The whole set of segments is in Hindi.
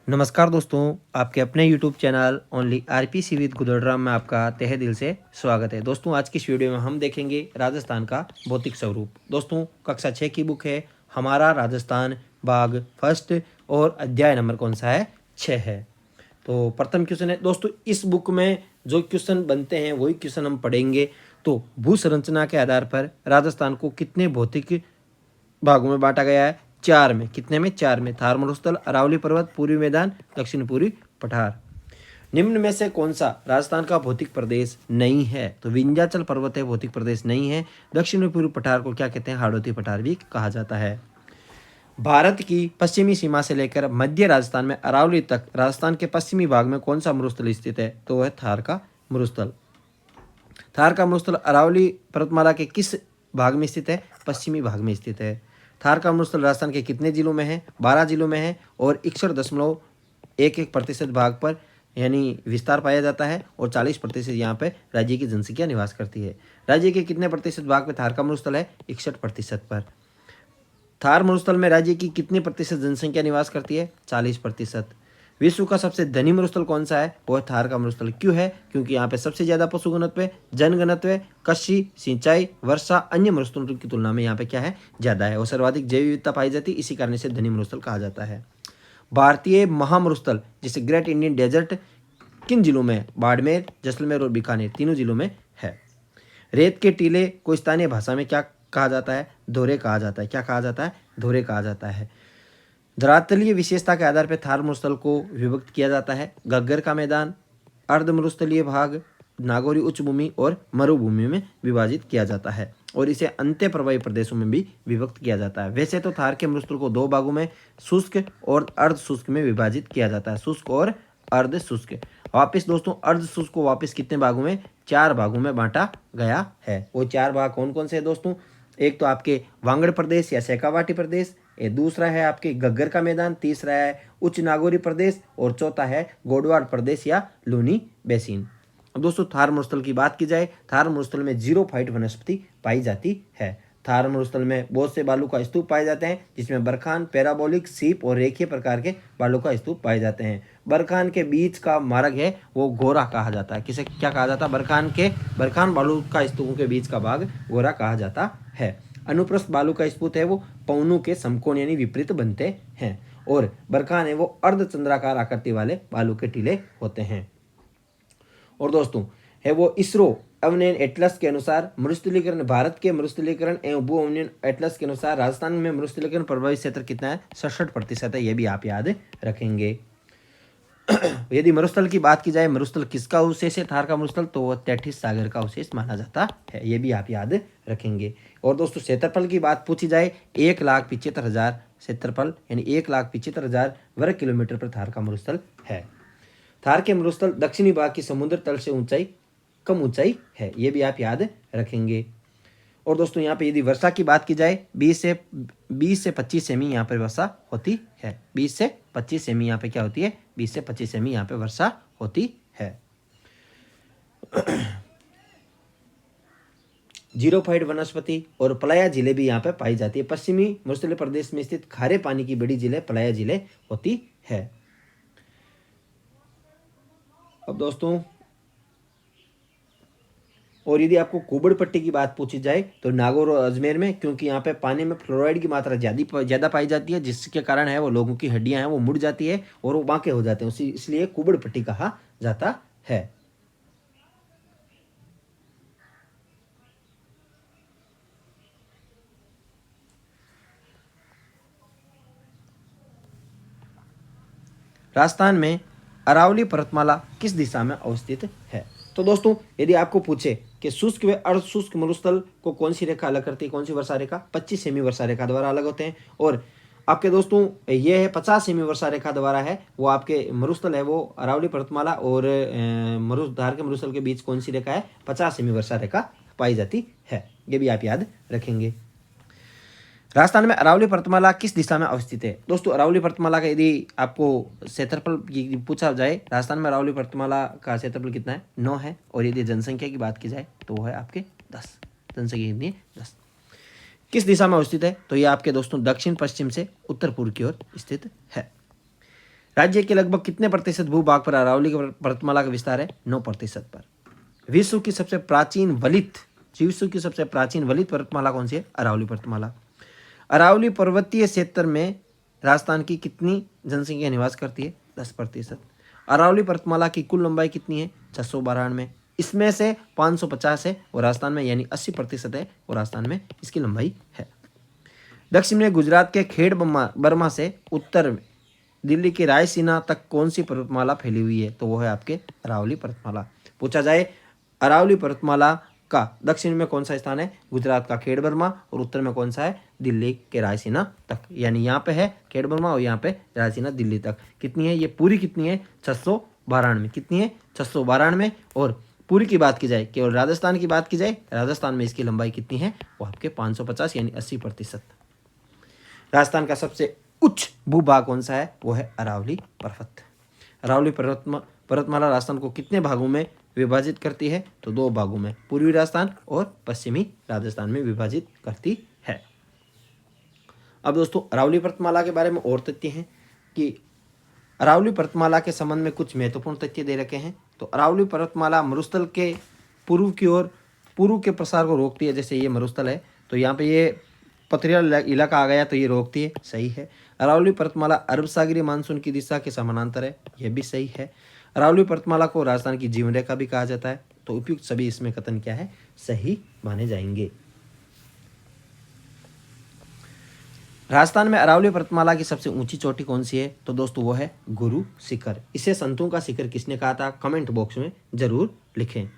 नमस्कार दोस्तों, आपके अपने YouTube channel only RPC with Gudadram में आपका तहे दिल से स्वागत है। दोस्तों, आज की इस वीडियो में हम देखेंगे राजस्थान का भौतिक स्वरूप। दोस्तों, कक्षा 6 की बुक है हमारा राजस्थान, भाग फर्स्ट, और अध्याय नंबर कौन सा है? 6 है। तो प्रथम क्वेश्चन है दोस्तों, इस बुक में जो क्वेश्चन बनते हैं वही क्वेश्चन हम पढ़ेंगे। तो भू संरचना के आधार पर राजस्थान को कितने भौतिक भागों में बांटा गया है? 4 में। कितने में? 4 में। थार मरुस्थल, अरावली पर्वत, पूर्वी मैदान, दक्षिण पूर्वी पठार। निम्न में से कौन सा राजस्थान का भौतिक प्रदेश नहीं है? तो विंध्याचल पर्वत है, भौतिक प्रदेश नहीं है। दक्षिण पूर्वी पठार को क्या कहते हैं? हाड़ौती पठार भी कहा जाता है। भारत की पश्चिमी सीमा से लेकर मध्य राजस्थान में अरावली तक राजस्थान के पश्चिमी भाग में कौन सा मरुस्थल स्थित है? तो वह थार का मरुस्थल। थार का मरुस्थल अरावली पर्वतमाला के किस भाग में स्थित है? पश्चिमी भाग में स्थित है। थार का मरुस्थल राजस्थान के कितने जिलों में है? 12 जिलों में है, और 61.11% भाग पर यानी विस्तार पाया जाता है, और 40% यहाँ पे राज्य की जनसंख्या निवास करती है। राज्य के कितने प्रतिशत भाग में थार का मरुस्थल है? 61% पर। थार मरुस्थल में राज्य की कितने प्रतिशत जनसंख्या निवास करती है? 40%। विश्व का सबसे धनी मरुस्थल कौन सा है? वह थार का मरुस्थल। क्यों है? क्योंकि यहाँ पे सबसे ज्यादा पशु घनत्व, जनघनत्व, कृषि, सिंचाई, वर्षा अन्य मरुस्थलों की तुलना में यहाँ पे क्या है? ज्यादा है, और सर्वाधिक जैव विविधता पाई जाती है, इसी कारण से धनी मरुस्थल कहा जाता है। भारतीय महामरुस्थल जिसे ग्रेट इंडियन डेजर्ट किन जिलों में है? बाड़मेर, जैसलमेर और बीकानेर, तीनों जिलों में है। रेत के टीले को स्थानीय भाषा में क्या कहा जाता है? धोरे कहा जाता है। क्या कहा जाता है? धोरे कहा जाता है। धरातलीय विशेषता के आधार पर थार मरुस्थल को विभक्त किया जाता है। गग्गर का मैदान, अर्ध मरुस्थलीय भाग, नागौरी उच्च भूमि और मरुभूमि में विभाजित किया जाता है, और इसे अंत्य प्रवाही प्रदेशों में भी विभक्त किया जाता है। वैसे तो थार के मरुस्थल को 2 भागों में, शुष्क और अर्ध शुष्क में विभाजित किया जाता है। शुष्क और अर्ध शुष्क। वापिस दोस्तों, अर्ध शुष्क को वापिस कितने भागों में? 4 भागों में बांटा गया है। वो 4 भाग कौन कौन से है दोस्तों? एक तो आपके वांगड़ प्रदेश या शेखावाटी प्रदेश, ये दूसरा है आपके गग्गर का मैदान, तीसरा है उच्च नागौरी प्रदेश, और चौथा है गोडवाड़ प्रदेश या लूनी बेसिन। अब दोस्तों, थार मरुस्थल की बात की जाए, थार मरुस्थल में जीरोफाइट वनस्पति पाई जाती है। थार मरुस्थल में बहुत से बालू का स्तूप पाए जाते हैं, जिसमें बरखान, पैराबोलिक, सीप और रेखीय प्रकार के बालू का स्तूप पाए जाते हैं। बरखान के बीच का मार्ग है वो गोरा कहा जाता है। किसे क्या कहा जाता है? बरखान बालू का स्तूपों के बीच का भाग गोरा कहा जाता है। अनुप्रस्थ बालू का स्तूप है वो पौनों के समकोण यानी विपरीत बनते हैं, और बरखान है वो अर्धचंद्राकार आकृति वाले बालू के टीले होते हैं। और दोस्तों, है वो इसरो अवनयन एटलस के अनुसार मरुस्थलीकरण, भारत के मरुस्थलीकरण एवं भू अवनयन एटलस के अनुसार राजस्थान में मरुस्थलीकरण प्रभावित क्षेत्र कितना है? 67% है। यह भी आप याद रखेंगे। यदि मरुस्थल की बात की जाए, मरुस्थल किसका अवशेष है थार का मरुस्थल? तो वह तैथिस सागर का अवशेष माना जाता है। यह भी आप याद रखेंगे। और दोस्तों, क्षेत्रफल की बात पूछी जाए, 1,75,000 क्षेत्रफल यानी 1,75,000 वर्ग किलोमीटर पर थार का मरुस्थल है। थार के मरुस्थल दक्षिणी भाग की समुद्र तल से ऊंचाई कम ऊंचाई है। ये भी आप याद रखेंगे। और दोस्तों, यहाँ पे यदि वर्षा की बात की जाए, 20 से 25 सेमी यहाँ पर वर्षा होती है। 20 से 25 सेमी यहाँ पे क्या होती है? 20 से 25 सेमी यहाँ पे वर्षा होती है। जीरोफाइट वनस्पति और पलाया जिले भी यहाँ पे पाई जाती है। पश्चिमी मरुस्थलीय प्रदेश में स्थित खारे पानी की बड़ी जिले पलाया जिले होती है। अब दोस्तों, और यदि आपको कुबड़ पट्टी की बात पूछी जाए, तो नागौर और अजमेर में, क्योंकि यहाँ पे पानी में फ्लोराइड की मात्रा ज़्यादा पाई जाती है, जिसके कारण है वो लोगों की हड्डियां हैं वो मुड़ जाती है और वो बांके हो जाते हैं, इसलिए कुबड़ पट्टी कहा जाता है। राजस्थान में अरावली पर्वतमाला किस दिशा में अवस्थित है? तो दोस्तों, यदि आपको पूछे कि शुष्क व अर्ध शुष्क मरुस्थल को कौन सी रेखा अलग करती है, कौन सी वर्षा रेखा? 25 सेमी वर्षा रेखा द्वारा अलग होते हैं। और आपके दोस्तों, ये है 50 सेमी वर्षा रेखा द्वारा है वो आपके मरुस्थल है वो अरावली पर्वतमाला और धार के मरुस्थल के बीच कौन सी रेखा है? 50 सेमी वर्षा रेखा पाई जाती है। ये भी आप याद रखेंगे। राजस्थान में अरावली पर्वतमाला किस दिशा में अवस्थित है? दोस्तों, अरावली पर्वतमाला का यदि आपको क्षेत्रफल पूछा जाए, राजस्थान में अरावली पर्वतमाला का क्षेत्रफल कितना है? 9 है। और यदि जनसंख्या की बात की जाए तो वो है आपके 10। जनसंख्या कितनी है? 10। किस दिशा में अवस्थित है? तो ये आपके दोस्तों दक्षिण पश्चिम से उत्तर पूर्व की ओर स्थित है। राज्य के लगभग कितने प्रतिशत भूभाग पर अरावली पर्वतमाला का विस्तार है? 9% पर। विश्व की सबसे प्राचीन वलित पर्वतमाला कौन सी है? अरावली पर्वतमाला। अरावली पर्वतीय क्षेत्र में राजस्थान की कितनी जनसंख्या निवास करती है? 10%। अरावली पर्वतमाला की कुल लंबाई कितनी है? 692। इसमें से 550 है वो राजस्थान में, यानी 80% है वो राजस्थान में इसकी लंबाई है। दक्षिण में गुजरात के खेड़ बर्मा से उत्तर में दिल्ली की रायसीना तक कौन सी पर्वतमाला फैली हुई है? तो वो है आपके अरावली पर्वतमाला। पूछा जाए अरावली पर्वतमाला का दक्षिण में कौन सा स्थान है? गुजरात का खेड़ बर्मा, और उत्तर में कौन सा है? दिल्ली के रायसीना तक, यानी यहाँ पे है खेड़ बर्मा और यहाँ पे रायसीना दिल्ली तक। कितनी है ये पूरी? कितनी है? 692। कितनी है? 692। और पूरी की बात की जाए, केवल राजस्थान की बात की जाए, राजस्थान में इसकी लंबाई कितनी है? वो आपके 550 यानी 80%। राजस्थान का सबसे उच्च भूभाग कौन सा है? वो है अरावली पर्वत। अरावली पर्वतमाला राजस्थान को कितने भागों में विभाजित करती है? तो 2 भागों में, पूर्वी राजस्थान और पश्चिमी राजस्थान में विभाजित करती है। अब दोस्तों अरावली पर्वतमाला के बारे में और तथ्य हैं कि अरावली पर्वतमाला के संबंध में कुछ महत्वपूर्ण तथ्य दे रखे हैं। तो अरावली पर्वतमाला मरुस्थल के पूर्व की ओर पूर्व के प्रसार को रोकती है। जैसे ये मरुस्थल है तो यहाँ पे ये पथरीला इलाका आ गया तो ये रोकती है, सही है। अरावली पर्वतमाला अरब सागरीय मानसून की दिशा के समानांतर है, यह भी सही है। अरावली पर्वतमाला को राजस्थान की जीवन रेखा भी कहा जाता है, तो उपयुक्त सभी इसमें कथन क्या है? सही माने जाएंगे। राजस्थान में अरावली पर्वतमाला की सबसे ऊंची चोटी कौन सी है? तो दोस्तों वो है गुरु शिखर। इसे संतों का शिखर किसने कहा था? कमेंट बॉक्स में जरूर लिखें।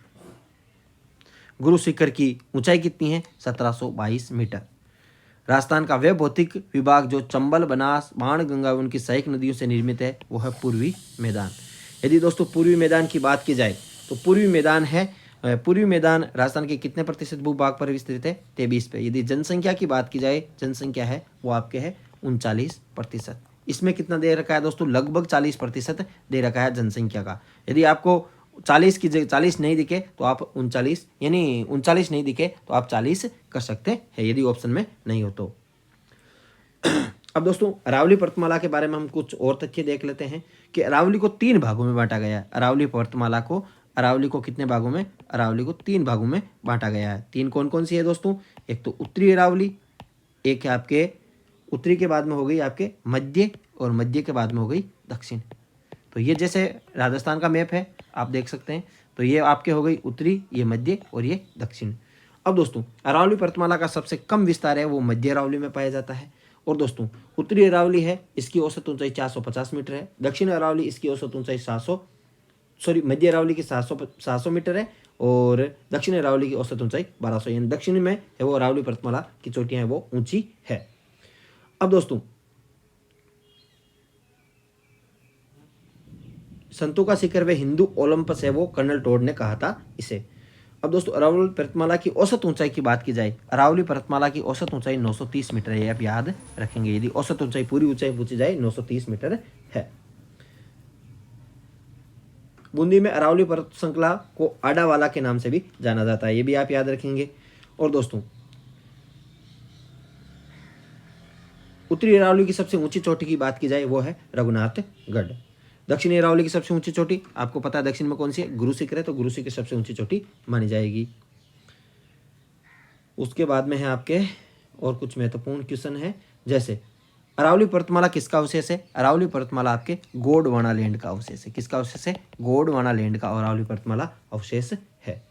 गुरु शिखर की ऊंचाई कितनी है? 1722 मीटर। राजस्थान का वह भौतिक विभाग जो चंबल, बनास, बाणगंगा उनकी सहायक नदियों से निर्मित है वो है पूर्वी मैदान। यदि दोस्तों पूर्वी मैदान की बात की जाए तो पूर्वी मैदान राजस्थान के कितने प्रतिशत भूभाग पर विस्तृत है? 23 पे। यदि जनसंख्या की बात की जाए, जनसंख्या है वो आपके है 39%। इसमें कितना दे रखा है दोस्तों? लगभग 40% दे रखा है जनसंख्या का। यदि आपको 40 की जगह 40 नहीं दिखे तो आप 39, यानी 39 नहीं दिखे तो आप 40 कर सकते हैं, यदि ऑप्शन में नहीं हो तो। अब दोस्तों अरावली पर्वतमाला के बारे में हम कुछ और तथ्य देख लेते हैं कि अरावली को 3 भागों में बांटा गया है। अरावली को कितने भागों में? अरावली को 3 भागों में बांटा गया है। 3 कौन कौन सी है दोस्तों? एक तो उत्तरी अरावली, एक है आपके उत्तरी के बाद में हो गई आपके मध्य, और मध्य के बाद में हो गई दक्षिण। तो ये जैसे राजस्थान का मैप है आप देख सकते हैं, तो ये आपके हो गई उत्तरी, ये मध्य और ये दक्षिण। अब दोस्तों अरावली पर्वतमाला का सबसे कम विस्तार है वो मध्य अरावली में पाया जाता है। और दोस्तों उत्तरी अरावली है, इसकी औसत ऊंचाई 450 मीटर है। दक्षिण अरावली इसकी औसत ऊंचाई मध्य अरावली की 700 मीटर है, और दक्षिण अरावली की औसत ऊंचाई 1200, यानी दक्षिण में है वो अरावली पर्वतमाला की चोटियां हैं वो ऊंची है। अब दोस्तों संतों का शिखर व हिंदू ओलंपस है वो कर्नल टोड ने कहा था इसे। अब दोस्तों अरावली पर्वतमाला की औसत ऊंचाई की बात की जाए, अरावली पर्वतमाला की औसत ऊंचाई 930 मीटर है, आप याद रखेंगे। यदि औसत ऊंचाई पूरी ऊंचाई पूछी जाए 930 मीटर है। बूंदी में अरावली पर्वत श्रृंखला को आडावाला के नाम से भी जाना जाता है, ये भी आप याद रखेंगे। और दोस्तों उत्तरी अरावली की सबसे ऊंची चोटी की बात की जाए वो है रघुनाथगढ़। दक्षिणी अरावली की सबसे ऊंची चोटी आपको पता है दक्षिण में कौन सी है? गुरु शिखर है, तो गुरु शिखर सबसे ऊंची चोटी मानी जाएगी। उसके बाद में है आपके और कुछ महत्वपूर्ण क्वेश्चन है, जैसे अरावली पर्वतमाला किसका अवशेष है? अरावली पर्वतमाला आपके गोंडवाना लैंड का अवशेष है। किसका अवशेष है? गोंडवाना लैंड का अरावली पर्वतमाला अवशेष है।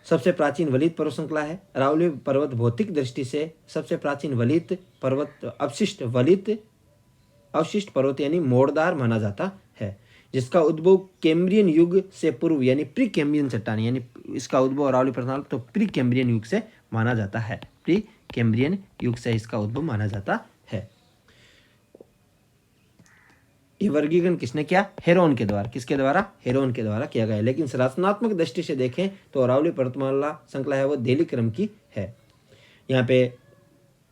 सबसे प्राचीन वलित पर्वत श्रृंखला है अरावली पर्वत। भौतिक दृष्टि से सबसे प्राचीन वलित पर्वत अवशिष्ट पर्वत यानी मोड़दार माना जाता है, जिसका उद्भव कैम्ब्रियन युग से पूर्व यानी प्री कैम्ब्रियन चट्टान, यानी इसका उद्भव अरावली पर्वतमाला तो प्री कैम्ब्रियन युग से माना जाता है। प्री कैम्ब्रियन युग से इसका उद्भव माना जाता है। ये वर्गीकरण किसने किया? हेरोन के द्वारा। किसके द्वारा? हेरोन के द्वारा किया गया। लेकिन संरचनात्मक दृष्टि से देखें तो अरावली पर्वतमाला श्रृंखला है वो देली क्रम की है। यहाँ पे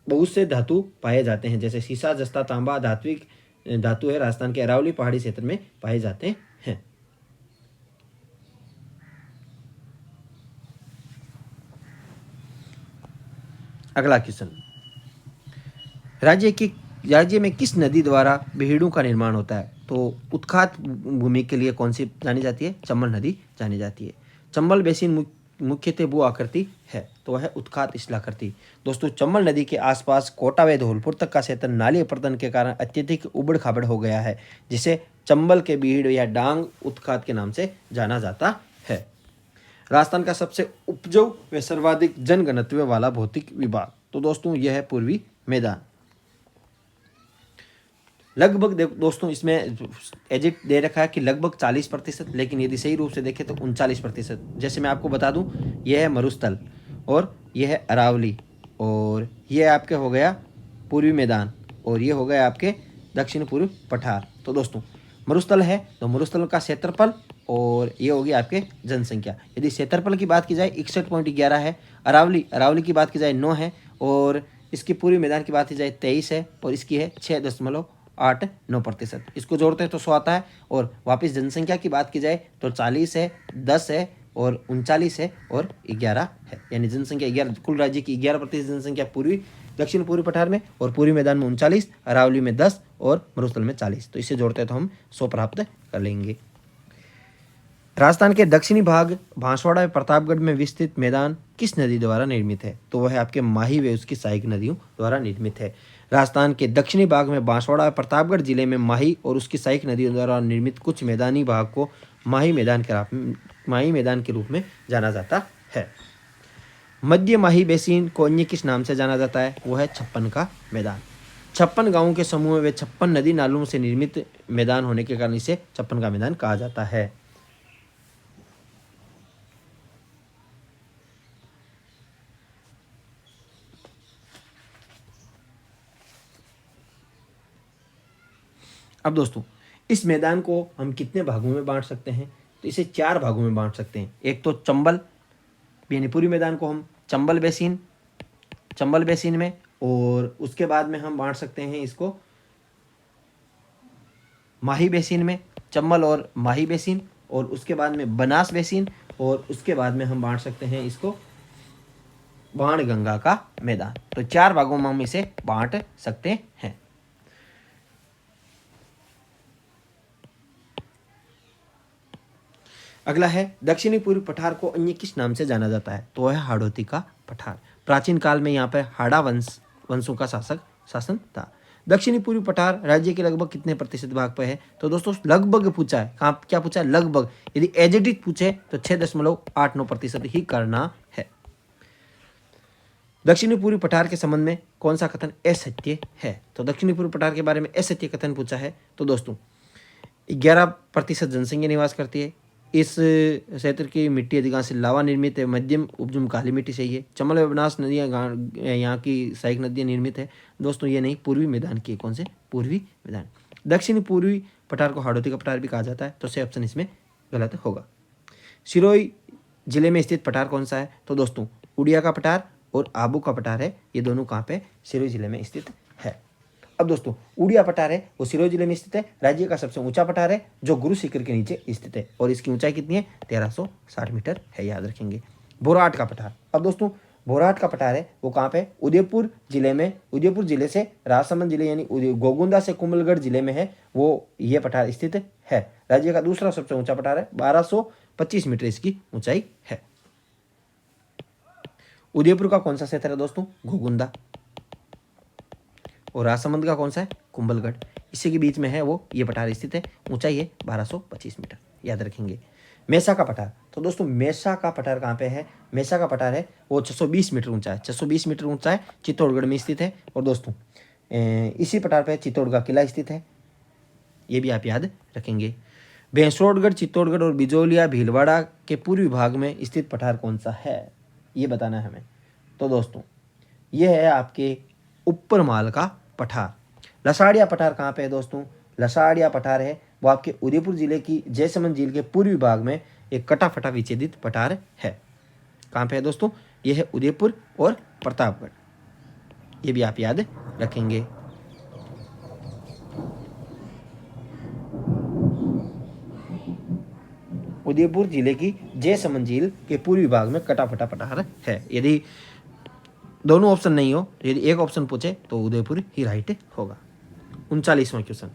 बहुत से धातु पाए जाते हैं, जैसे सीसा, जस्ता, तांबा धात्विक धातु है राजस्थान के अरावली पहाड़ी क्षेत्र में पाए जाते हैं। अगला क्वेश्चन, राज्य की राज्य में किस नदी द्वारा बीहड़ों का निर्माण होता है? तो उत्खात भूमि के लिए कौन सी जानी जाती है? चंबल नदी जानी जाती है। चंबल बेसिन मुख्यतः भू आकृति है, तो वह उत्खात स्थलाकृति। दोस्तों, चंबल नदी के आसपास कोटा व धौलपुर तक का क्षेत्र नाली अपरदन के कारण अत्यधिक उबड़ खाबड़ हो गया है, जिसे चंबल के बीहड़ या डांग उत्खात के नाम से जाना जाता है। राजस्थान का सबसे उपजाऊ व सर्वाधिक जनघनत्व वाला भौतिक विभाग, तो दोस्तों यह है पूर्वी मैदान। लगभग दोस्तों इसमें एजिट दे रखा है कि लगभग 40%, लेकिन यदि सही रूप से देखें तो 39%। जैसे मैं आपको बता दूं, यह है मरुस्थल और यह है अरावली और यह आपके हो गया पूर्वी मैदान और ये हो गया आपके दक्षिण पूर्व पठार। तो दोस्तों मरुस्थल है तो मरुस्थल का क्षेत्रफल और ये होगी आपके जनसंख्या। यदि क्षेत्रफल की बात की जाए 61.11 है। अरावली की बात की जाए 9 है और इसकी पूर्वी मैदान की बात की जाए 23 है और इसकी है 6.89%। इसको जोड़ते हैं तो 100 आता है। और वापस जनसंख्या की बात की जाए तो 40 है, 10 है और 39 है और 11 है। यानी जनसंख्या 11, कुल राज्य की 11% जनसंख्या पूर्वी दक्षिण पूर्वी पठार में और पूर्वी मैदान में 39, अरावली में 10 और मरुस्थल में 40। तो इसे जोड़ते हैं तो हम 100 प्राप्त कर लेंगे। राजस्थान के दक्षिणी भाग बांसवाड़ा व प्रतापगढ़ में विस्तृत मैदान किस नदी द्वारा निर्मित है? तो वह आपके माही व उसकी सहायक नदियों द्वारा निर्मित है। राजस्थान के दक्षिणी भाग में बांसवाड़ा व प्रतापगढ़ जिले में माही और उसकी सहायक नदियों द्वारा निर्मित कुछ मैदानी भाग को माही मैदान के रूप में जाना जाता है। मध्य माही बेसिन को अन्य किस नाम से जाना जाता है? वो है छप्पन का मैदान। 56 गांवों के समूह व 56 नदी नालों से निर्मित मैदान होने के कारण इसे छप्पन का मैदान कहा जाता है। अब दोस्तों इस मैदान को हम कितने भागों में बांट सकते हैं? तो इसे 4 भागों में बांट सकते हैं। एक तो चंबल यानी पूर्वी मैदान को हम चंबल बेसिन में, और उसके बाद में हम बांट सकते हैं इसको माही बेसिन में, चंबल और माही बेसिन, और उसके बाद में बनास बेसिन, और उसके बाद में हम बांट सकते हैं इसको बाणगंगा का मैदान। तो 4 भागों में हम इसे बांट सकते हैं। अगला है दक्षिणी पूर्वी पठार को अन्य किस नाम से जाना जाता है? तो वह है हाड़ौती का पठार। प्राचीन काल में यहाँ पे हाड़ा वंशों का शासन था। दक्षिणी पूर्वी पठार राज्य के लगभग कितने प्रतिशत भाग पे है? तो दोस्तों लगभग पूछा है, कहाँ क्या पूछा है? लगभग। यदि एजेडिट पूछे तो 6.89% ही करना है। दक्षिणी पूर्वी पठार के संबंध में कौन सा कथन असत्य है? तो दक्षिणी पूर्वी पठार के बारे में असत्य कथन पूछा है। तो दोस्तों 11% जनसंख्या निवास करती है। इस क्षेत्र की मिट्टी अधिकांश लावा निर्मित है। मध्यम उपजाऊ काली मिट्टी सही है। चंबल व बनास नदियाँ यहाँ की सहायक नदियाँ निर्मित है। दोस्तों ये नहीं, पूर्वी मैदान की। कौन से? पूर्वी मैदान। दक्षिणी पूर्वी पठार को हाड़ौती का पठार भी कहा जाता है, तो सही ऑप्शन इसमें गलत होगा। सिरोही जिले में स्थित पठार कौन सा है? तो दोस्तों उड़िया का पठार और आबू का पठार है। ये दोनों कहाँ पे? सिरोही जिले में स्थित है। अब दोस्तों उड़िया पठार है वो सिरोही जिले में स्थित है। राज्य का सबसे ऊंचा पठार है जो गुरु शिखर के नीचे स्थित है और इसकी ऊंचाई कितनी है? 1360 मीटर है, याद रखेंगे। बोराट का पठार। अब दोस्तों बोराट का पठार है वो कहाँ पे? उदयपुर जिले में। उदयपुर जिले से राजसमंद जिले यानी गोगुंदा से कुंभलगढ़ जिले में है वो ये पठार स्थित है। राज्य का दूसरा सबसे ऊंचा पठार है, 1225 मीटर इसकी ऊंचाई है। उदयपुर का कौन सा क्षेत्र है दोस्तों? गोगुंदा। और राजसमंद का कौन सा है? कुंभलगढ़। इसी के बीच में है वो ये पठार स्थित है। ऊंचाई है 1225 मीटर, याद रखेंगे। मेसा का पठार। तो दोस्तों मेसा का पठार कहाँ पे है? मेसा का पठार है वो 620 मीटर ऊंचा है। 620 मीटर ऊंचा है, चित्तौड़गढ़ में स्थित है। और दोस्तों इसी पठार पे चित्तौड़गढ़ किला स्थित है, ये भी आप याद रखेंगे। भैंसरोडगढ़, चित्तौड़गढ़ और बिजोलिया भीलवाड़ा के पूर्वी भाग में स्थित पठार कौन सा है? ये बताना है हमें। तो दोस्तों ये है आपके ऊपर माल का पठार। लसाड़िया पठार कहाँ पे है दोस्तों? लसाड़िया पठार है वो आपके उदयपुर जिले की जयसमंद झील के पूर्वी भाग में एक कटा फटा विच्छेदित पठार है। कहाँ पे है दोस्तों? ये है उदयपुर और प्रतापगढ़, ये भी आप याद रखेंगे। उदयपुर जिले की जयसमंद झील के पूर्वी भाग में कटा फटा पठार है। यदि दोनों ऑप्शन नहीं हो, यदि एक ऑप्शन पूछे तो उदयपुर ही राइट होगा। 39वां क्वेश्चन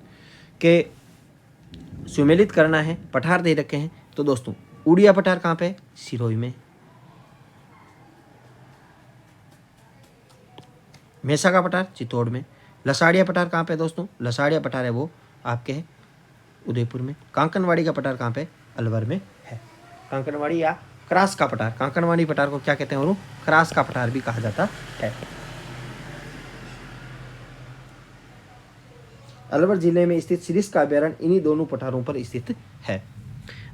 के सुमेलित करना है, पठार दे रखे हैं। तो दोस्तों उड़िया पठार कहाँ पे है? सिरोही में। मेसा का पठार चित्तौड़ में। लसाड़िया पठार कहाँ पे है दोस्तों? लसाड़िया पठार है वो आपके है उदयपुर में। कांकनवाड़ी का पठार कहाँ पे? अलवर में है। कांकनवाड़ी या क्रास का पठार, कांकनवाड़ी पठार को क्या कहते हैं? और क्रास का पठार भी कहा जाता है। अलवर जिले में स्थित सिरिस्का अभ्यारण्य इन्हीं दोनों पठारों पर स्थित है।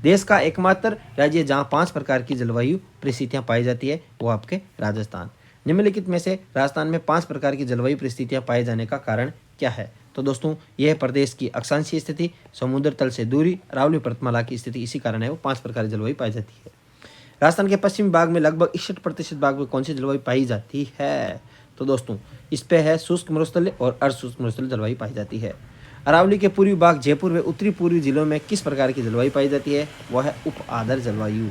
देश का एकमात्र राज्य जहां 5 प्रकार की जलवायु परिस्थितियां पाई जाती है वो आपके राजस्थान। निम्नलिखित में से राजस्थान में 5 प्रकार की जलवायु परिस्थितियां पाए जाने का कारण क्या है? तो दोस्तों यह प्रदेश की अक्षांशीय स्थिति, समुद्र तल से दूरी, अरावली पर्वतमाला की स्थिति, इसी कारण है वो 5 प्रकार की जलवायु पाई जाती है। राजस्थान के पश्चिमी भाग में लगभग 61% भाग में कौन सी जलवायु पाई जाती है? तो दोस्तों इस पे है शुष्क मरुस्थलीय और अर्धशुष्क मरुस्थलीय जलवायु पाई जाती है। अरावली के पूर्वी भाग जयपुर व उत्तरी पूर्वी जिलों में किस प्रकार की जलवायु पाई जाती है? वह है उप आर्द्र जलवायु।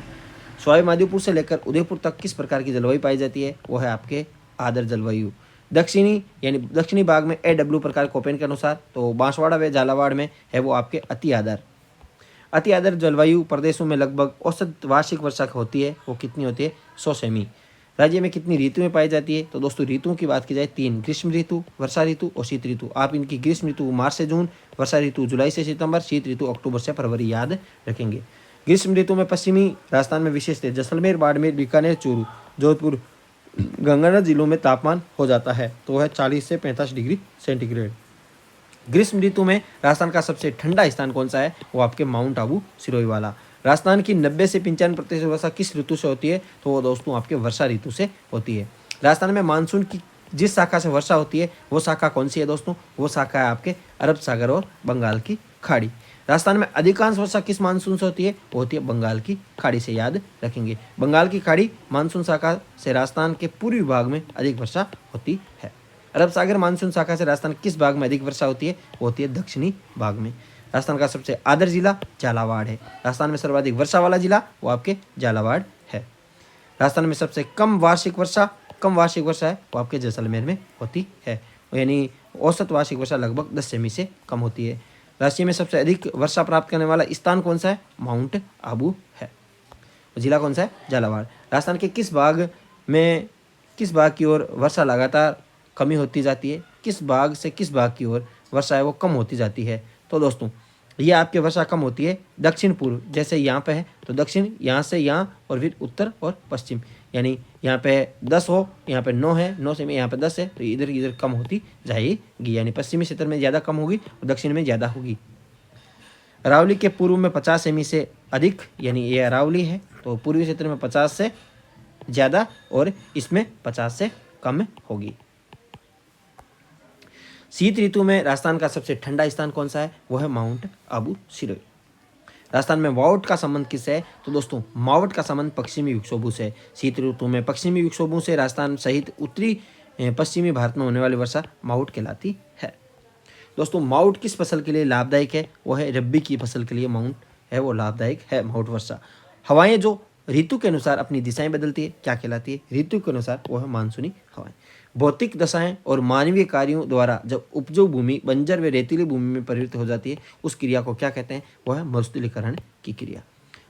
सवाई माधोपुर से लेकर उदयपुर तक किस प्रकार की जलवायु पाई जाती है? वह है आपके आर्द्र जलवायु। दक्षिणी भाग में AW प्रकार कोपेन के अनुसार, तो बांसवाड़ा व झालावाड़ में है वो आपके अति आर्द्र जलवायु प्रदेशों में लगभग औसत वार्षिक वर्षा होती है, वो कितनी होती है? 100 सेमी। राज्य में कितनी ऋतुएं पाई जाती है? तो दोस्तों ऋतुओं की बात की जाए 3, ग्रीष्म ऋतु, वर्षा ऋतु और शीत ऋतु। आप इनकी ग्रीष्म ऋतु मार्च से जून, वर्षा ऋतु जुलाई से सितंबर, शीत ऋतु अक्टूबर से फरवरी याद रखेंगे। ग्रीष्म ऋतु में पश्चिमी राजस्थान में विशेषतः जैसलमेर, बाड़मेर, बीकानेर, चूरू, जोधपुर, गंगानगर जिलों में तापमान हो जाता है, तो वह 40 से 45 डिग्री सेंटीग्रेड। ग्रीष्म ऋतु में राजस्थान का सबसे ठंडा स्थान कौन सा है? वो आपके माउंट आबू सिरोही वाला। राजस्थान की 90 से 95% वर्षा किस ऋतु से होती है? तो वो दोस्तों आपके वर्षा ऋतु से होती है। राजस्थान में मानसून की जिस शाखा से वर्षा होती है वो शाखा कौन सी है दोस्तों? वो शाखा है आपके अरब सागर और बंगाल की खाड़ी। राजस्थान में अधिकांश वर्षा किस मानसून से होती है? वो होती है बंगाल की खाड़ी से, याद रखेंगे। बंगाल की खाड़ी मानसून शाखा से राजस्थान के पूर्वी भाग में अधिक वर्षा होती है। अरब सागर मानसून शाखा से राजस्थान किस भाग में अधिक वर्षा होती है? वो होती है दक्षिणी भाग में। राजस्थान का सबसे आर्द्र जिला झालावाड़ है। राजस्थान में सर्वाधिक वर्षा वाला जिला वो आपके झालावाड़ है। राजस्थान में सबसे कम वार्षिक वर्षा है वो आपके जैसलमेर में होती है, यानी औसत वार्षिक वर्षा लगभग 10 सेमी से कम होती है। राज्य में सबसे अधिक वर्षा प्राप्त करने वाला स्थान कौन सा है? माउंट आबू है। जिला कौन सा है? झालावाड़। राजस्थान के किस भाग की ओर वर्षा लगातार कमी होती जाती है? किस भाग से किस भाग की ओर वर्षा है वो कम होती जाती है? तो दोस्तों ये आपके वर्षा कम होती है दक्षिण पूर्व, जैसे यहाँ पे है तो दक्षिण, यहाँ से यहाँ और फिर उत्तर और पश्चिम, यानी यहाँ पे 10 हो, यहाँ पे 9 है, 9 से में यहाँ पे 10 है, तो इधर कम होती जाएगी, यानी पश्चिमी क्षेत्र में ज़्यादा कम होगी और दक्षिण में ज़्यादा होगी। अरावली के पूर्व में 50 सेमी से अधिक, यानी ये अरावली है तो पूर्वी क्षेत्र में 50 से ज़्यादा और इसमें 50 से कम होगी। शीत ऋतु में राजस्थान का सबसे ठंडा स्थान कौन सा है? वो है माउंट आबू सिरोही। राजस्थान में मावट का संबंध किससे है? तो दोस्तों मावट का संबंध पश्चिमी विक्षोभों से। शीत ऋतु में पश्चिमी विक्षोभों से राजस्थान सहित उत्तरी पश्चिमी भारत में होने वाली वर्षा मावट कहलाती है। दोस्तों मावट किस फसल के लिए लाभदायक है? वो है रब्बी की फसल के लिए माउंट है वो लाभदायक है मावट वर्षा। हवाएं जो ऋतु के अनुसार अपनी दिशाएं बदलती है क्या कहलाती है? ऋतु के अनुसार वो है मानसूनी हवाएं। भौतिक दशाएं और मानवीय कार्यों द्वारा जब उपजाऊ भूमि बंजर व रेतीली भूमि में परिवर्तित हो जाती है उस क्रिया को क्या कहते हैं? वह है मरुस्थलीकरण की क्रिया।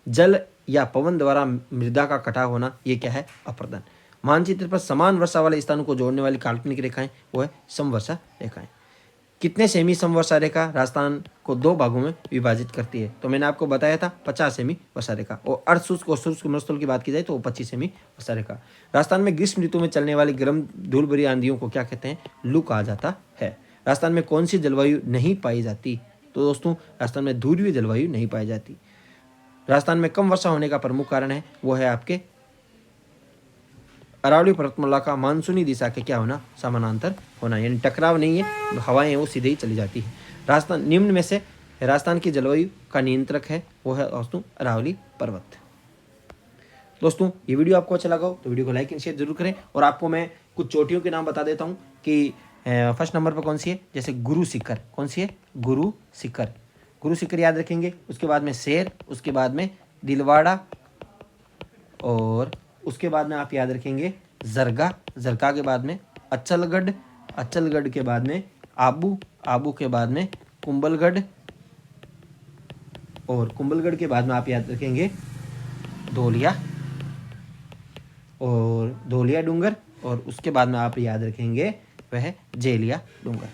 जल या पवन द्वारा मृदा का कटाव होना ये क्या है? अपरदन। मानचित्र पर समान वर्षा वाले स्थानों को जोड़ने वाली काल्पनिक रेखाएं वो है समवर्षा रेखाएं। कितने सेमी समवर्षा रेखा राजस्थान को 2 भागों में विभाजित करती है? तो मैंने आपको बताया था 50 सेमी वर्षा रेखा। और अर्धशुष्क और शुष्क मरुस्थल की बात की जाए तो 25 सेमी वर्षा रेखा। राजस्थान में ग्रीष्म ऋतु में चलने वाली गर्म धूल भरी आंधियों को क्या कहते हैं? लू कहा जाता है। राजस्थान में कौन सी जलवायु नहीं पाई जाती? तो दोस्तों राजस्थान में ध्रुवीय जलवायु नहीं पाई जाती। राजस्थान में कम वर्षा होने का प्रमुख कारण है वो है आपके अरावली पर्वतमाला का मानसूनी दिशा के क्या होना? समानांतर होना, यानी टकराव नहीं है, हवाएं वो सीधे ही चली जाती है। राजस्थान निम्न में से राजस्थान की जलवायु का नियंत्रक है वो है दोस्तों अरावली पर्वत। दोस्तों ये वीडियो आपको अच्छा लगा हो तो वीडियो को लाइक एंड शेयर जरूर करें। और आपको मैं कुछ चोटियों के नाम बता देता हूँ कि फर्स्ट नंबर पर कौन सी है, जैसे गुरु शिखर। कौन सी है? गुरु शिखर याद रखेंगे। उसके बाद में शेर, उसके बाद में दिलवाड़ा और उसके बाद में आप याद रखेंगे जरगा के बाद में अचलगढ़ के बाद में आबू, आबू के बाद में कुंभलगढ़, और कुंभलगढ़ के बाद में आप याद रखेंगे धौलिया, और धौलिया डूंगर, और उसके बाद में आप याद रखेंगे वह जेलिया डूंगर।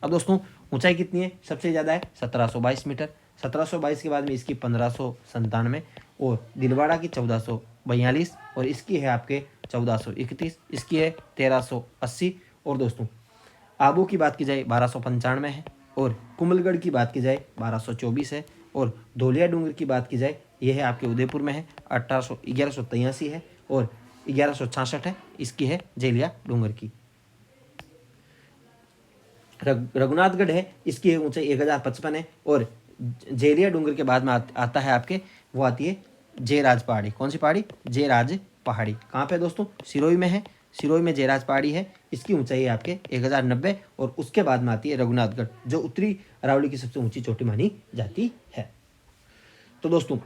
अब दोस्तों ऊंचाई कितनी है? सबसे ज़्यादा है 1722 मीटर। 1722 के बाद में इसकी 1597, और दिलवाड़ा की 1442, और इसकी है आपके 1431, इसकी है 1380। और दोस्तों आबू की बात की जाए 1295 है, और कुंभलगढ़ की बात की जाए 1224 है, और धौलिया डूंगर की बात की जाए यह है आपके उदयपुर में है 1183 है, और 1166 है, इसकी है जेलिया डूंगर की। रघुनाथगढ़ है, इसकी ऊंचाई 1055 है, और जेलिया डूंगर के बाद में आता है आपके, वो आती है जयराज पहाड़ी। कौन सी पहाड़ी? जयराज पहाड़ी। कहाँ पे दोस्तों? सिरोही में है। सिरोही में जयराज पहाड़ी है, इसकी ऊंचाई है आपके 1090, और उसके बाद में आती है रघुनाथगढ़, जो उत्तरी अरावली की सबसे ऊंची चोटी मानी जाती है। तो दोस्तों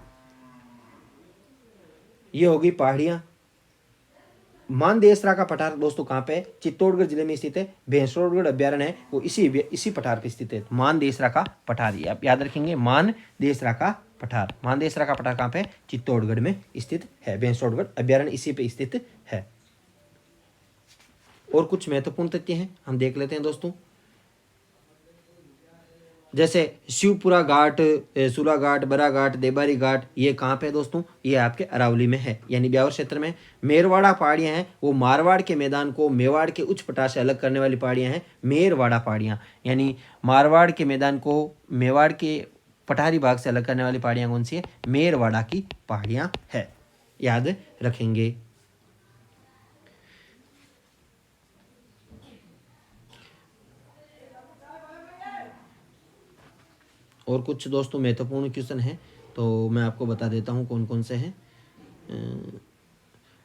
ये होगी पहाड़ियाँ। मानदेसरा का पठार दोस्तों कहाँ पे है? चित्तौड़गढ़ जिले में स्थित है। भैंसरोडगढ़ अभ्यारण्य है वो इसी पठार पे स्थित है। मानदेसरा का पठार, ये आप याद रखेंगे, मानदेसरा का पठार। मानदेसरा का पठार कहाँ पे? चित्तौड़गढ़ में स्थित है। भैंसरोडगढ़ अभ्यारण्य इसी पे स्थित है। और कुछ महत्वपूर्ण तथ्य हैं, हम देख लेते हैं दोस्तों। जैसे शिवपुरा घाट, सुरा घाट, बरा घाट, देबारी घाट, ये कहाँ पे है दोस्तों? ये आपके अरावली में है, यानी ब्यावर क्षेत्र में। मेरवाड़ा पहाड़ियाँ हैं, वो मारवाड़ के मैदान को मेवाड़ के उच्च पठार से अलग करने वाली पहाड़ियाँ हैं मेरवाड़ा पहाड़ियाँ, यानी मारवाड़ के मैदान को मेवाड़ के पठारी भाग से अलग करने वाली पहाड़ियाँ कौन सी है? मेरवाड़ा की पहाड़ियाँ है, याद रखेंगे। और कुछ दोस्तों महत्वपूर्ण क्वेश्चन हैं, तो मैं आपको बता देता हूँ कौन कौन से हैं।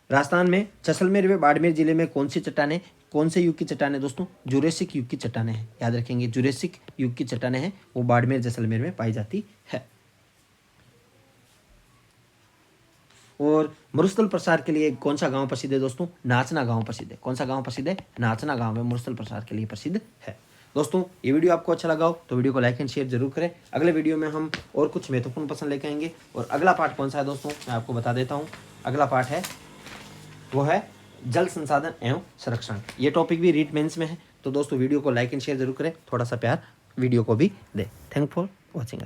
राजस्थान में जैसलमेर व बाड़मेर जिले में कौन सी चट्टानें, कौन से युग की चट्टानें दोस्तों? जुरेसिक युग की चट्टानें हैं, याद रखेंगे। जुरेसिक युग की चट्टानें हैं, वो बाड़मेर जैसलमेर में पाई जाती है। और मरुस्थल प्रसार के लिए कौन सा गांव प्रसिद्ध है दोस्तों? नाचना गांव प्रसिद्ध है। कौन सा गांव प्रसिद्ध है? नाचना गांव है, मरुस्थल प्रसार के लिए प्रसिद्ध है। दोस्तों ये वीडियो आपको अच्छा लगा हो तो वीडियो को लाइक एंड शेयर जरूर करें। अगले वीडियो में हम और कुछ महत्वपूर्ण प्रश्न लेके आएंगे। और अगला पार्ट कौन सा है दोस्तों, मैं आपको बता देता हूँ। अगला पार्ट है वो है जल संसाधन एवं संरक्षण। ये टॉपिक भी रीट मेंस में है। तो दोस्तों वीडियो को लाइक एंड शेयर जरूर करें, थोड़ा सा प्यार वीडियो को भी दें। Thank for watching.